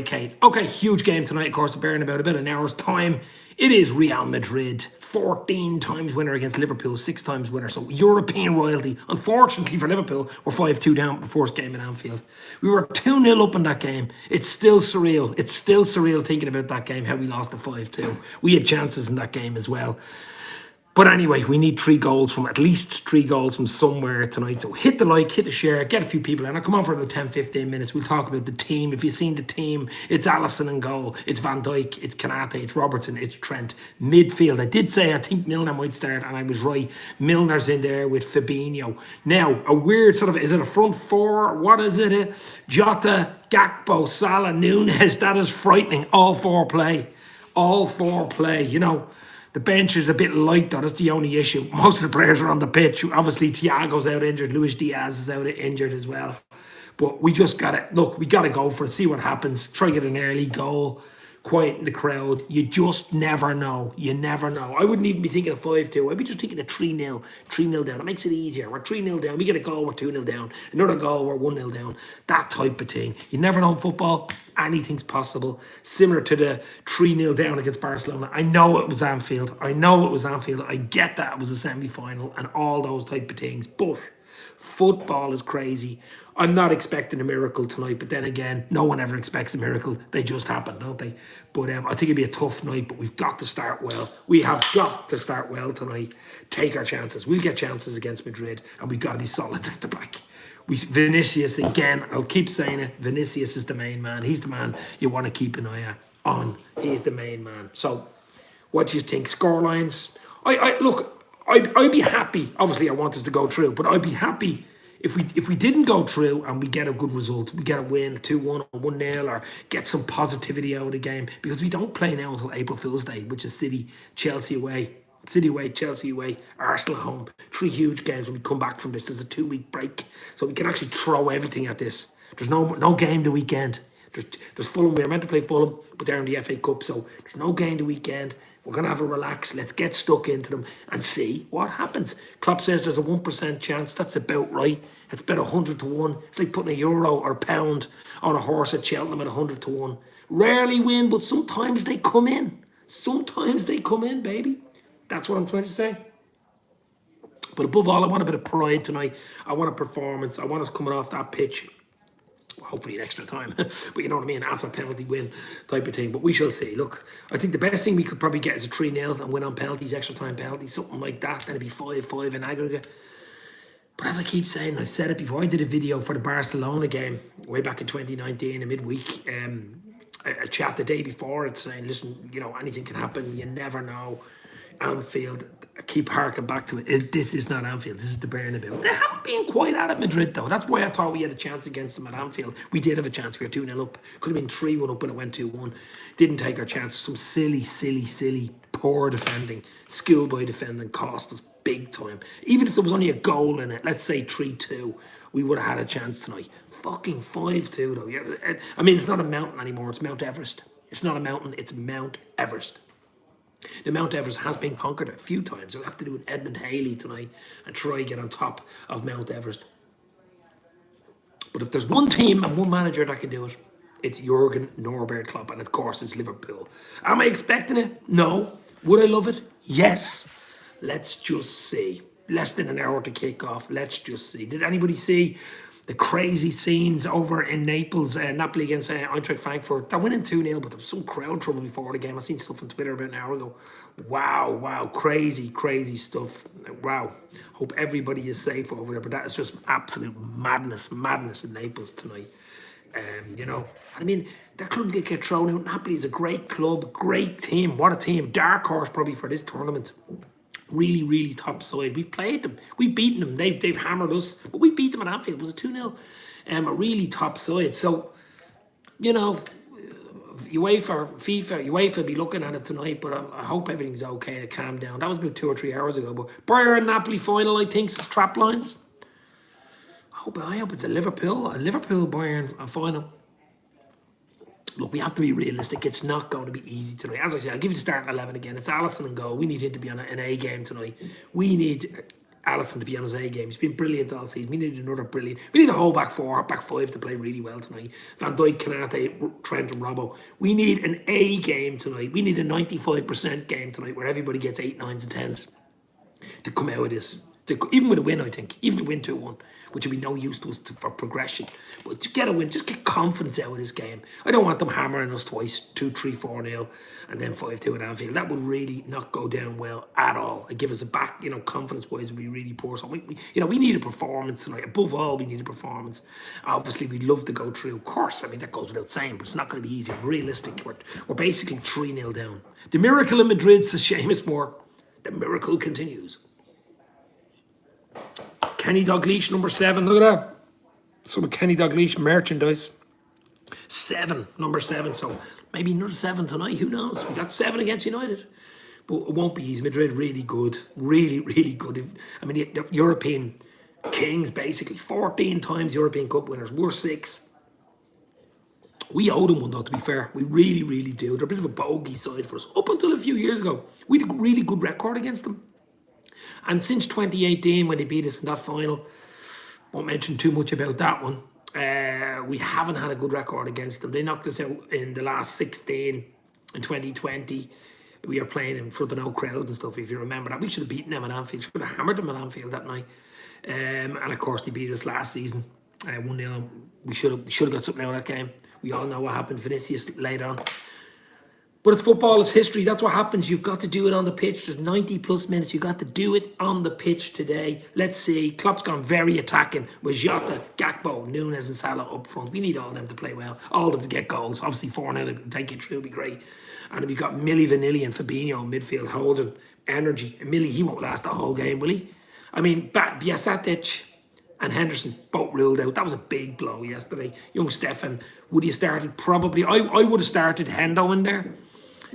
Kate. Okay, huge game tonight, of course, bearing about an hour's time. It is Real Madrid, 14 times winner against Liverpool, 6 times winner. So European royalty. Unfortunately for Liverpool, we're 5-2 down with the first game at Anfield. We were 2-0 up in that game. It's still surreal. It's still surreal thinking about that game, how we lost the 5-2. We had chances in that game as well. But anyway, we need at least 3 goals from somewhere tonight. So hit the like, hit the share, get a few people in. I'll come on for about 10, 15 minutes. We'll talk about the team. If you've seen the team, it's Alisson in goal, it's Van Dijk, it's Kanate, it's Robertson, it's Trent. Midfield, I did say I think Milner might start, and I was right. Milner's in there with Fabinho. Now, a weird sort of, is it a front four? What is it? Jota, Gakpo, Salah, Nunes. That is frightening. All four play. You know. The bench is a bit light, though. That's the only issue. Most of the players are on the pitch. Obviously, Thiago's out injured. Luis Diaz is out injured as well. But we just got to, look, we got to go for it, see what happens. Try to get an early goal, quieten the crowd. You just never know. You never know. I wouldn't even be thinking of 5-2. I'd be just thinking of 3-0. 3-0 down. It makes it easier. We're 3-0 down. We get a goal, we're 2-0 down. Another goal, we're 1-0 down. That type of thing. You never know in football. Anything's possible. Similar to the 3-0 down against Barcelona. I know it was Anfield. I get that it was a semi-final and all those type of things. But football is crazy. I'm not expecting a miracle tonight, but then again, no one ever expects a miracle. They just happen, don't they? But I think it'll be a tough night, but we've got to start well. We have got to start well tonight. Take our chances. We'll get chances against Madrid, and we've got to be solid at the back. Vinicius, again, I'll keep saying it. Vinicius is the main man. He's the man you want to keep an eye on. He's the main man. So, what do you think? Scorelines? I'd be happy. Obviously, I want us to go through, but I'd be happy if we didn't go through and we get a good result, we get a win, 2-1 or 1-0, or get some positivity out of the game, because we don't play now until April Fool's Day, which is City, Chelsea away, Chelsea away, Arsenal at home. 3 huge games when we come back from this. There's a 2-week break, so we can actually throw everything at this. There's no game the weekend. There's Fulham. We were meant to play Fulham, but they're in the FA Cup, so there's no game the weekend. We're going to have a relax. Let's get stuck into them and see what happens. Klopp says there's a 1% chance. That's about right. It's about 100 to 1. It's like putting a euro or a pound on a horse at Cheltenham at 100 to 1. Rarely win, but sometimes they come in. Baby. That's what I'm trying to say. But above all, I want a bit of pride tonight. I want a performance. I want us coming off that pitch. Hopefully in extra time, but you know what I mean, after a penalty win type of thing. But we shall see. Look, I think the best thing we could probably get is a 3-0 and win on penalties, extra time penalties, something like that. Then it'd be 5-5 in aggregate. But as I keep saying, I said it before, I did a video for the Barcelona game way back in 2019, a midweek, a chat the day before it saying, listen, you know, anything can happen. You never know. Anfield, I keep harking back to it. This is not Anfield. This is the Bernabeu. They haven't been quite at Madrid, though. That's why I thought we had a chance against them at Anfield. We did have a chance. We were 2-0 up. Could have been 3-1 up when it went 2-1. Didn't take our chance. Some silly, poor defending, schoolboy defending cost us big time. Even if there was only a goal in it, let's say 3-2, we would have had a chance tonight. Fucking 5-2, though. I mean, it's not a mountain anymore. It's Mount Everest. It's not a mountain. It's Mount Everest. The Mount Everest has been conquered a few times. We'll have to do an Edmund Haley tonight and try get on top of Mount Everest. But if there's one team and one manager that can do it, it's Jurgen Norbert Klopp, and of course it's Liverpool. Am I expecting it? No. Would I love it? Yes. Let's just see. Less than an hour to kick off. Let's just see. Did anybody see the crazy scenes over in Naples, Napoli against Eintracht Frankfurt? They're winning 2-0, but there was some crowd trouble before the game. I seen stuff on Twitter about an hour ago. Wow, crazy stuff. Wow. Hope everybody is safe over there, but that is just absolute madness in Naples tonight. You know, I mean, that club get thrown out. Napoli is a great club, great team. What a team. Dark horse probably for this tournament. Really top side. We've played them. We've beaten them. They've hammered us. But we beat them at Anfield. It was a 2-0. A really top side. So, you know, UEFA be looking at it tonight, but I hope everything's okay to calm down. That was about 2 or 3 hours ago. But Bayern Napoli final, I think, is trap lines. I hope it's a Liverpool Bayern final. Look, we have to be realistic. It's not going to be easy tonight. As I said, I'll give you the starting 11 again. It's Alisson and goal. We need him to be on an A game tonight. We need Alisson to be on his A game. He's been brilliant all season. We need another brilliant. We need a whole back four, back five to play really well tonight. Van Dijk, Kanate, Trent and Robbo. We need an A game tonight. We need a 95% game tonight where everybody gets 8, 9s and 10s to come out of this. Even with a win, I think. Even to win 2-1, which would be no use to us for progression. But to get a win, just get confidence out of this game. I don't want them hammering us twice, 2-3, 4-0, and then 5-2 at Anfield. That would really not go down well at all. It give us a back, confidence-wise, would be really poor. So, we need a performance tonight. Above all, we need a performance. Obviously, we'd love to go through. Of course, that goes without saying, but it's not going to be easy. I'm realistic. We're basically 3-0 down. The miracle in Madrid, says Seamus Moore. The miracle continues. Kenny Dalglish, number 7. Look at that. Some Kenny Dalglish merchandise. 7, number 7. So maybe another 7 tonight. Who knows? We got 7 against United. But it won't be easy. Madrid really good. Really, really good. The European kings, basically. 14 times European Cup winners. We're 6. We owe them one, though, to be fair. We really, really do. They're a bit of a bogey side for us. Up until a few years ago, we had a really good record against them. And since 2018, when they beat us in that final, won't mention too much about that one, we haven't had a good record against them. They knocked us out in the last 16 in 2020. We are playing in front of no crowd and stuff, if you remember that. We should have beaten them at Anfield. Should have hammered them at Anfield that night. And of course, they beat us last season, 1-0. We should have got something out of that game. We all know what happened. Vinicius laid on. But it's football, it's history. That's what happens. You've got to do it on the pitch. There's 90 plus minutes. You've got to do it on the pitch today. Let's see. Klopp's gone very attacking with Jota, Gakpo, Nunes and Salah up front. We need all of them to play well. All of them to get goals. Obviously 4-0 take you through. It'll be great. And we've got Milli Vanilli and Fabinho in midfield holding energy. And Milli, he won't last the whole game, will he? Bjasatic and Henderson both ruled out. That was a big blow yesterday. Young Stefan, would he have started? Probably. I would have started Hendo in there.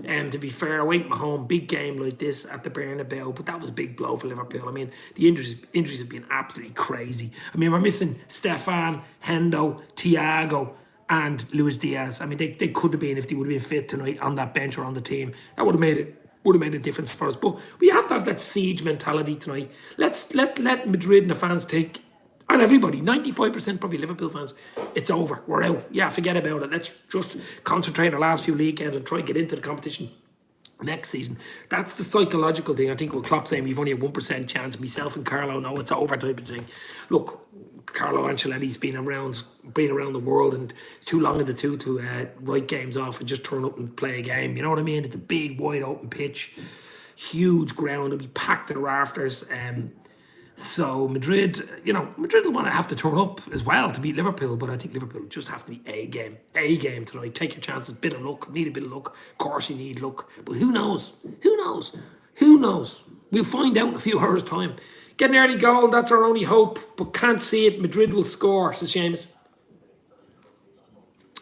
To be fair, away from home, big game like this at the Bernabeu, but that was a big blow for Liverpool. The injuries have been absolutely crazy. We're missing Stefan, Hendo, Thiago, and Luis Diaz. They could have been, if they would have been fit tonight, on that bench or on the team. That would have made a difference for us. But we have to have that siege mentality tonight. Let's let Madrid and the fans take. And everybody, 95% probably Liverpool fans, it's over. We're out. Yeah, forget about it. Let's just concentrate on the last few league games and try to get into the competition next season. That's the psychological thing. I think with Klopp saying we've only a 1% chance, myself and Carlo know it's over type of thing. Look, Carlo Ancelotti's been around the world, and it's too long in the tooth to write games off and just turn up and play a game. You know what I mean? It's a big, wide open pitch, huge ground. It'll be packed to the rafters. So Madrid will want to have to turn up as well to beat Liverpool, but I think Liverpool just have to be a game tonight. Take your chances, bit of luck, need a bit of luck. Of course you need luck, but who knows? We'll find out in a few hours' time. Get an early goal, that's our only hope, but can't see it. Madrid will score, says Seamus.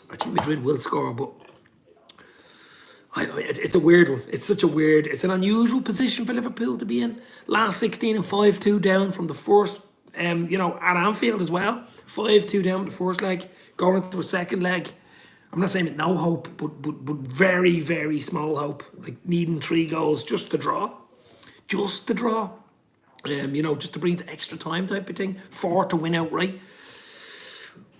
I think Madrid will score, but it's a weird one. It's an unusual position for Liverpool to be in. Last 16 and 5-2 down from the first, at Anfield as well. 5-2 down the first leg, going into a second leg. I'm not saying with no hope, but very, very small hope. Like needing 3 goals just to draw. Just to bring the extra time type of thing. 4 to win outright.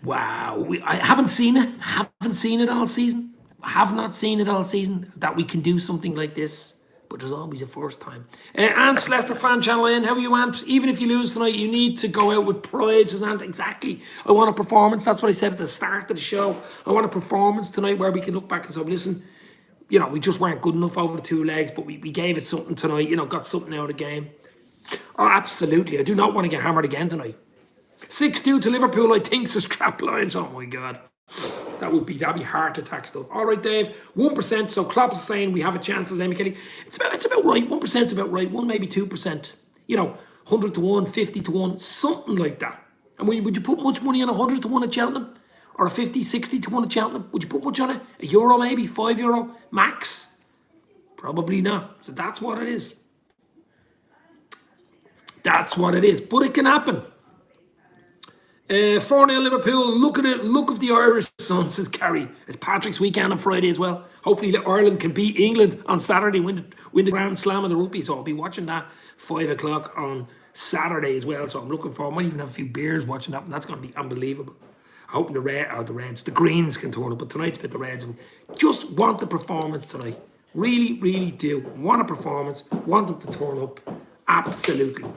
Wow. I haven't seen it all season. Have not seen it all season that we can do something like this, but there's always a first time. Ant, Leicester fan channel in. How are you, Ant? Even if you lose tonight, you need to go out with pride, says Ant. Exactly. I want a performance. That's what I said at the start of the show. I want a performance tonight where we can look back and say, listen, we just weren't good enough over the 2 legs, but we gave it something tonight, got something out of the game. Oh, absolutely. I do not want to get hammered again tonight. 6-2 to Liverpool, I think, says Trap Lines. Oh my God. That'd be heart attack stuff. All right, Dave, 1%. So Klopp is saying we have a chance, as Amy Kelly. It's about right. 1%'s about right. 1, maybe 2%. 100 to 1, 50 to 1, something like that. And would you put much money on 100 to 1 at Cheltenham? Or 50, 60 to 1 at Cheltenham? Would you put much on it? €1 maybe? €5 max? Probably not. So that's what it is. But it can happen. 4-0 Liverpool. Look at it. Look of the Irish sun, says Carrie. It's Patrick's weekend on Friday as well. Hopefully Ireland can beat England on Saturday, win the Grand Slam of the rugby. So I'll be watching that 5 o'clock on Saturday as well. So I'm looking forward. I might even have a few beers watching that, and that's going to be unbelievable. I hope the Greens can turn up, but tonight's bit the Reds. Just want the performance tonight. Really, really do. Want a performance. Want them to turn up. Absolutely.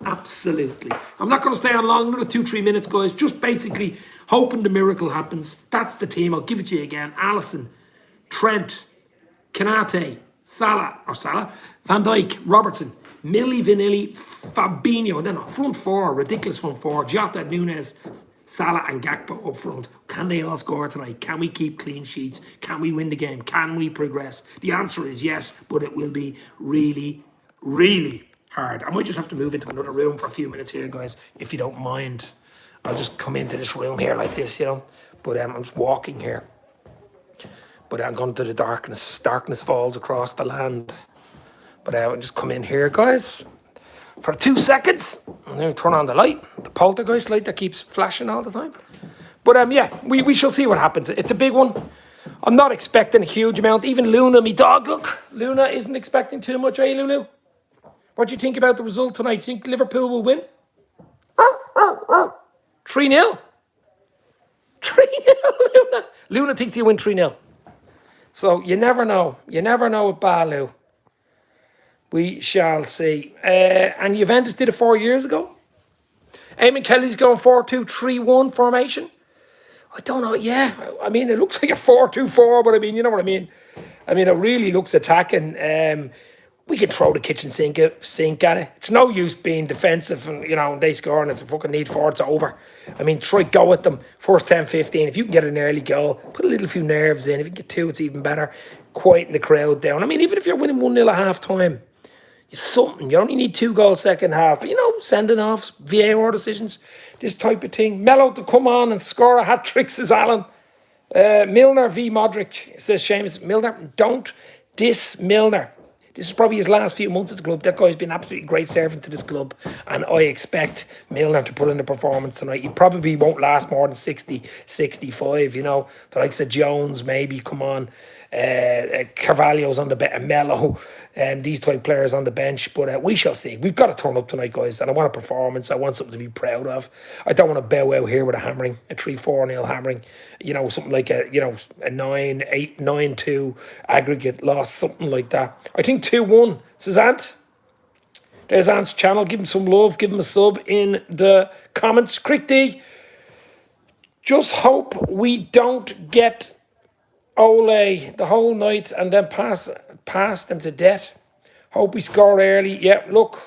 Absolutely. I'm not going to stay on long, another 2-3 minutes, guys. Just basically hoping the miracle happens. That's the team. I'll give it to you again. Alisson, Trent, Kanate, Salah, Van Dijk, Robertson, Millie, Vanilli, Fabinho, and then front four, ridiculous front four, Jota, Nunes, Salah and Gakpo up front. Can they all score tonight? Can we keep clean sheets? Can we win the game? Can we progress? The answer is yes, but it will be really, really hard. I might just have to move into another room for a few minutes here, guys, if you don't mind. I'll just come into this room here like this, you know. But I'm just walking here. But I'm going to the darkness. Darkness falls across the land. But I'll just come in here, guys, for 2 seconds. And then turn on the light, the poltergeist light that keeps flashing all the time. But yeah, we shall see what happens. It's a big one. I'm not expecting a huge amount. Even Luna, me dog, look. Luna isn't expecting too much, eh, Lulu? What do you think about the result tonight? Do you think Liverpool will win? 3-0? 3-0, Luna. Luna thinks he'll win 3-0. So you never know. You never know with Balu. We shall see. And Juventus did it 4 years ago. Eamon Kelly's going 4-2-3-1 formation. I don't know. Yeah, I mean, it looks like a 4-2-4, but I mean, you know what I mean. I mean, it really looks attacking. We can throw the kitchen sink at it. It's no use being defensive and, you know, they score and it's a fucking need for it's over. I mean, try go at them. First 10, 15. If you can get an early goal, put a little few nerves in. If you can get 2, it's even better. Quieten the crowd down. I mean, even if you're winning 1-0 at half time, it's something. You only need 2 goals second half. You know, sending offs, VAR decisions, this type of thing. Mello to come on and score a hat-trick, says Alan. Milner v. Modric, says Seamus. Milner, don't diss Milner. This is probably his last few months at the club. That guy's been absolutely great servant to this club. And I expect Milner to put in a performance tonight. He probably won't last more than 60, 65, you know. The likes of Jones, maybe, come on. Carvalho's on the bench, Mello, these type players on the bench. But we shall see. We've got to turn up tonight, guys. And I want a performance. I want something to be proud of. I don't want to bow out here with a hammering, a 3-4-0 hammering. You know, something like a 9-8, 9-2 aggregate loss, something like that. I think 2-1. Says Ant. There's Ant's channel. Give him some love. Give him a sub in the comments. Crick D. Just hope we don't get Ole the whole night and then pass them to death. Hope we score early. Yeah, look,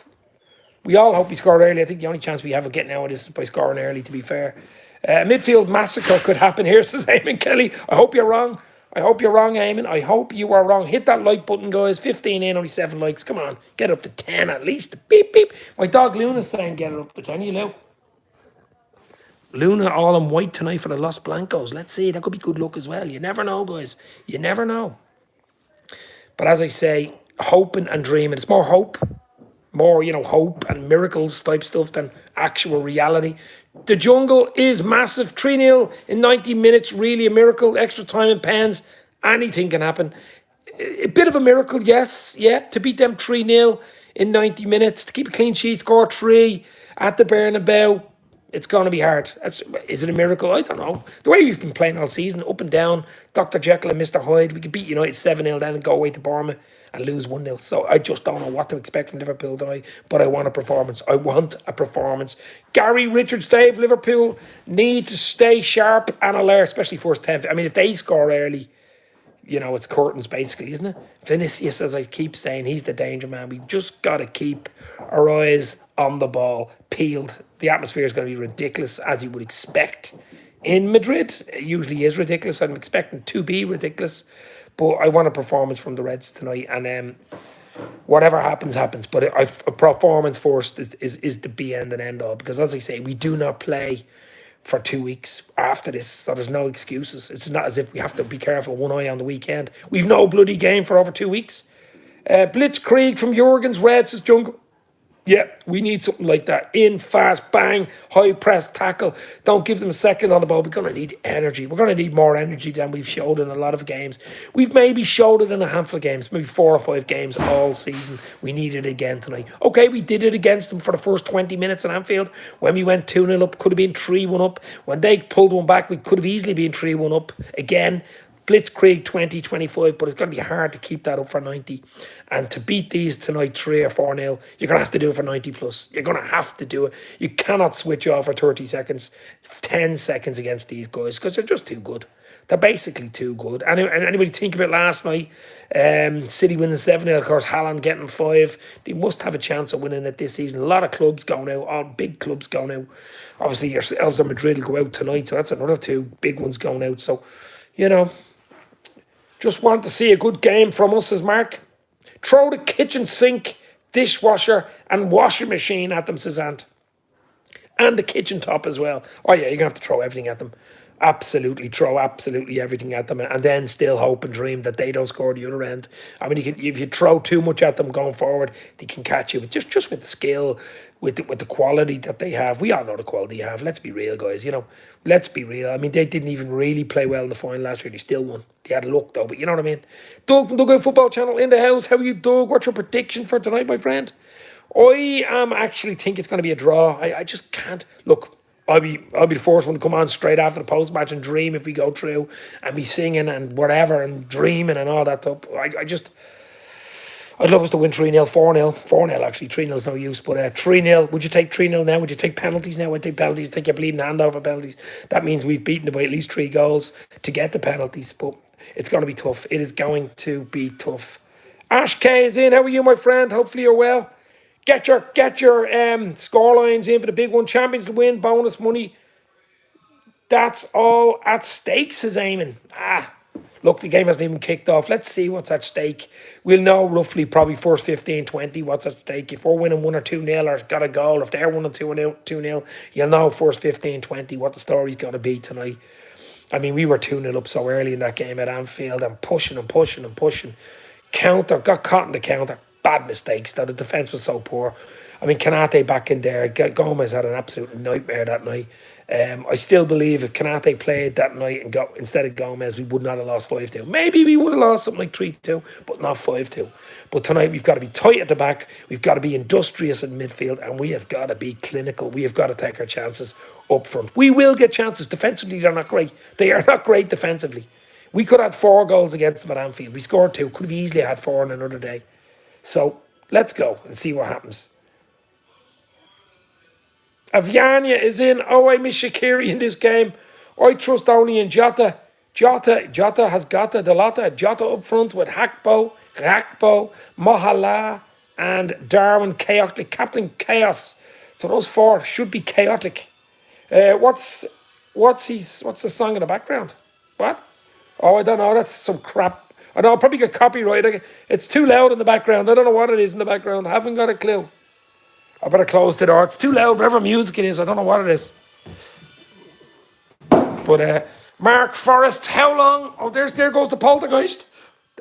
we all hope we score early. I think the only chance we have of getting out of this is by scoring early, to be fair. Midfield massacre could happen here, says Eamon Kelly. I hope you're wrong. I hope you're wrong, Eamon. I hope you are wrong. Hit that like button, guys. 15 in, only 7 likes. Come on, get up to 10 at least. Beep, beep. My dog Luna's saying get it up to 10. You know. Luna all in white tonight for the Los Blancos. Let's see. That could be good luck as well. You never know, guys. You never know. But as I say, hoping and dreaming. It's more hope. More, you know, hope and miracles type stuff than actual reality. The jungle is massive. 3-0 in 90 minutes. Really a miracle. Extra time in pens. Anything can happen. A bit of a miracle, yes. Yeah, to beat them 3-0 in 90 minutes. To keep a clean sheet. Score 3 at the Bernabeu. It's going to be hard. Is it a miracle? I don't know. The way we've been playing all season, up and down, Dr. Jekyll and Mr. Hyde, we could beat United 7-0 then and go away to Bournemouth and lose 1-0. So I just don't know what to expect from Liverpool tonight, but I want a performance. I want a performance. Gary Richards, Dave, Liverpool need to stay sharp and alert, especially first 10. I mean, if they score early, you know, it's curtains basically, isn't it? Vinicius, as I keep saying, he's the danger man. We've just got to keep our eyes on the ball, peeled. The atmosphere is going to be ridiculous, as you would expect. In Madrid, it usually is ridiculous. I'm expecting to be ridiculous. But I want a performance from the Reds tonight. And whatever happens, happens. But a performance first is the be end and end all. Because as I say, we do not play for 2 weeks after this. So there's no excuses. It's not as if we have to be careful, one eye on the weekend. We've no bloody game for over 2 weeks. Blitzkrieg from Jurgen's Reds is jungle. Yeah, we need something like that. In, fast, bang, high press, tackle. Don't give them a second on the ball. We're going to need energy. We're going to need more energy than we've showed in a lot of games. We've maybe showed it in a handful of games, maybe 4 or 5 games all season. We need it again tonight. Okay, we did it against them for the first 20 minutes in Anfield. When we went 2-0 up, could have been 3-1 up. When they pulled one back, we could have easily been 3-1 up again. Blitzkrieg 20-25, but it's going to be hard to keep that up for 90. And to beat these tonight 3 or 4-0, you're going to have to do it for 90 plus. You're going to have to do it. You cannot switch off for 30 seconds, 10 seconds against these guys because they're just too good. They're basically too good. And anybody think about last night? City winning 7-0, of course, Haaland getting 5. They must have a chance of winning it this season. A lot of clubs going out, all big clubs going out. Obviously, yourselves and Madrid will go out tonight, so that's another 2 big ones going out. So, just want to see a good game from us, says Mark. Throw the kitchen sink, dishwasher, and washing machine at them, says Ant. And the kitchen top as well. Oh, yeah, you're going to have to throw everything at them. Absolutely, throw absolutely everything at them, and then still hope and dream that they don't score the other end. I mean, if you throw too much at them going forward, they can catch you. But just with the skill, with the quality that they have, we all know the quality they have. Let's be real, guys. Let's be real. I mean, they didn't even really play well in the final last year. They still won. They had luck though, but you know what I mean. Doug from Dugout Football Channel in the house. How are you, Doug? What's your prediction for tonight, my friend? I actually think it's going to be a draw. I just can't look. I'll be the first one to come on straight after the post match and dream if we go through and be singing and whatever and dreaming and all that stuff. I'd love us to win 3-0, 4-0. 4-0 actually, 3-0 is no use, but 3-0. Would you take 3-0 now? Would you take penalties now? I'd take penalties, take your bleeding hand over penalties. That means we've beaten them by at least 3 goals to get the penalties, but it's going to be tough. It is going to be tough. Ash K is in. How are you, my friend? Hopefully you're well. Get your score lines in for the big one. Champions to win, bonus money. That's all at stake, says Eamon. Look, the game hasn't even kicked off. Let's see what's at stake. We'll know roughly probably first 15, 20 what's at stake. If we're winning 1 or 2-0 or got a goal, if they're winning 2-0, you'll know first 15, 20 what the story's going to be tonight. I mean, we were 2-0 up so early in that game at Anfield and pushing and pushing and pushing. Counter, got caught in the counter. Bad mistakes, though. The defence was so poor. I mean, Kanate back in there. Gomez had an absolute nightmare that night. I still believe if Kanate played that night and got instead of Gomez, we would not have lost 5-2. Maybe we would have lost something like 3-2, but not 5-2. But tonight we've got to be tight at the back. We've got to be industrious in midfield, and we have got to be clinical. We have got to take our chances up front. We will get chances. Defensively, they're not great. They are not great defensively. We could have had 4 goals against them at Anfield. We scored 2. Could have easily had 4 on another day. So let's go and see what happens. Aviania is in. Oh, I miss Shaqiri in this game. I trust only in Jota. Jota has got the Delata. Jota up front with Rakpo, Mohala, and Darwin Chaotic. Captain Chaos. So those 4 should be chaotic. What's the song in the background? What? Oh, I don't know. That's some crap. I know I'll probably get copyright. It's too loud in the background. I don't know what it is in the background. I haven't got a clue. I better close the door. It's too loud. Whatever music it is, I don't know what it is. But Mark Forrest, how long? Oh, there goes the poltergeist.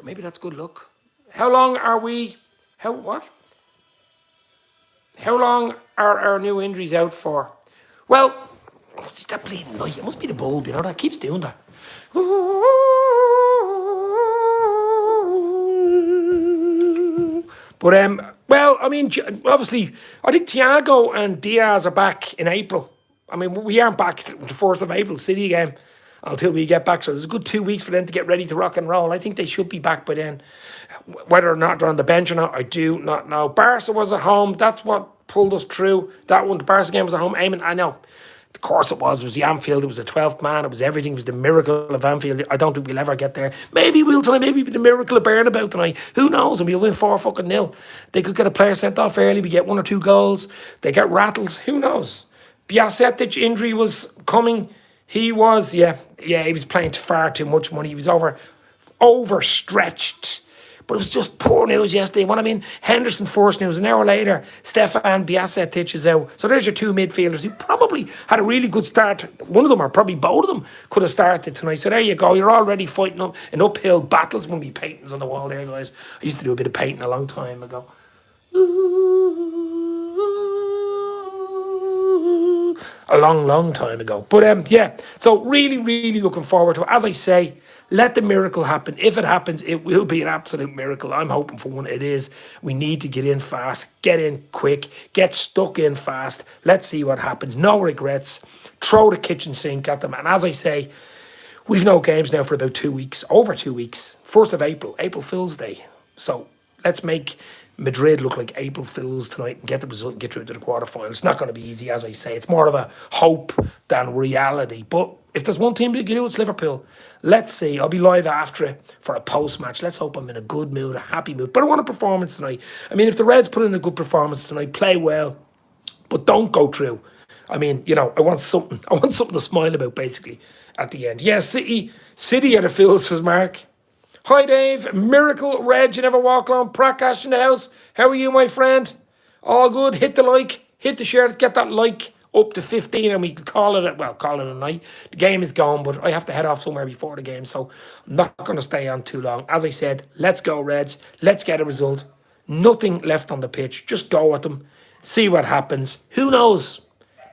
Maybe that's good luck. How long are we? What? How long are our new injuries out for? Well, it's that bleeding light. It must be the bulb, that keeps doing that. But, well, I mean, obviously, I think Thiago and Diaz are back in April. I mean, we aren't back the 1st of April, City game, until we get back. So there's a good 2 weeks for them to get ready to rock and roll. I think they should be back by then. Whether or not they're on the bench or not, I do not know. Barca was at home. That's what pulled us through. That one, the Barca game was at home. Eamon, I know. Of course it was. It was the Anfield. It was the 12th man. It was everything. It was the miracle of Anfield. I don't think we'll ever get there. Maybe we'll tonight. Maybe the miracle of Bernabeu tonight. Who knows? And we'll win 4-0. They could get a player sent off early. We get 1 or 2 goals. They get rattled. Who knows? Bjasetic injury was coming. He was, he was playing far too much money. He was overstretched. But it was just poor news yesterday. What I mean, Henderson first news. An hour later, Stefan Bjasetic is out. So there's your 2 midfielders who probably had a really good start. One of them, or probably both of them, could have started tonight. So there you go. You're already fighting up an uphill battle. There's going to be paintings on the wall there, guys. I used to do a bit of painting a long time ago. Ooh. a long, long time ago. But yeah, so really, really looking forward to it. As I say, let the miracle happen. If it happens, it will be an absolute miracle. I'm hoping for one. It is. We need to get in fast, get in quick, get stuck in fast. Let's see what happens. No regrets. Throw the kitchen sink at them. And as I say, we've no games now for about 2 weeks, over 2 weeks. 1st of April, April Fool's Day. So let's make Madrid look like April Fools tonight and get the result and get through to the quarterfinals. It's not going to be easy, as I say. It's more of a hope than reality. But if there's one team to do, it's Liverpool. Let's see. I'll be live after it for a post-match. Let's hope I'm in a good mood, a happy mood. But I want a performance tonight. I mean, if the Reds put in a good performance tonight, play well, but don't go through. I mean, you know, I want something. I want something to smile about, basically, at the end. Yeah, City are the fools, says Mark. Hi, Dave. Miracle Reg, you never walk alone. Prakash in the house. How are you, my friend? All good. Hit the like. Hit the share. Let's get that like up to 15 and we can call it a night. The game is gone, but I have to head off somewhere before the game, so I'm not going to stay on too long. As I said, let's go, Reds. Let's get a result. Nothing left on the pitch. Just go at them. See what happens. Who knows?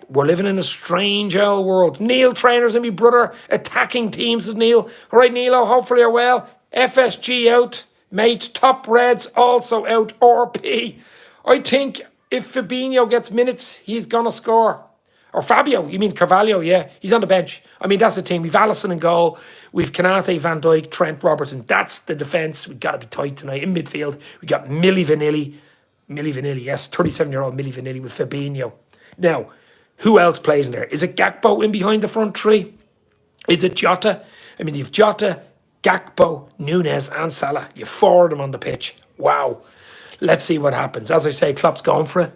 We're living in a strange old world. Neil, trainers and me brother, attacking teams, says Neil. All right, Neilo, hopefully you're well. FSG out, mate. Top Reds also out. RP. I think if Fabinho gets minutes, he's going to score. Or Fabio, you mean Carvalho, yeah. He's on the bench. I mean, that's the team. We've Alisson in goal. We've Kanate, Van Dijk, Trent, Robertson. That's the defence. We've got to be tight tonight. In midfield, we got Milli Vanilli, yes, 37-year-old Milli Vanilli with Fabinho. Now, who else plays in there? Is it Gakpo in behind the front three? Is it Jota? I mean, you've Jota, Gakpo, Nunez and Salah. You four of them on the pitch. Wow. Let's see what happens. As I say, Klopp's going for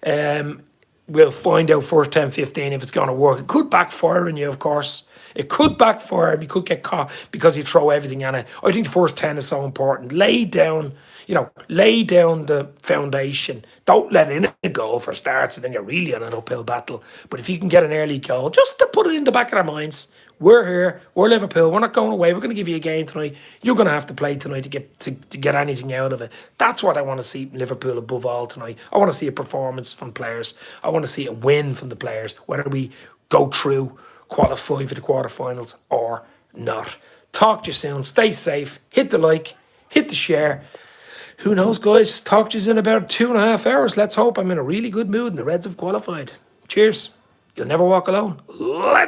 it. We'll find out first 10, 15 if it's going to work. It could backfire on you, of course. It could backfire. You could get caught because you throw everything at it. I think the first 10 is so important. Lay down the foundation. Don't let in a goal for starts and then you're really on an uphill battle. But if you can get an early goal, just to put it in the back of our minds, we're here, we're Liverpool, we're not going away, we're going to give you a game tonight. You're going to have to play tonight to get anything out of it. That's what I want to see in Liverpool above all tonight. I want to see a performance from players. I want to see a win from the players, whether we go through, qualify for the quarterfinals or not. Talk to you soon, stay safe, hit the like, hit the share. Who knows, guys? Talk to you in about 2.5 hours. Let's hope I'm in a really good mood and the Reds have qualified. Cheers. You'll never walk alone. Let's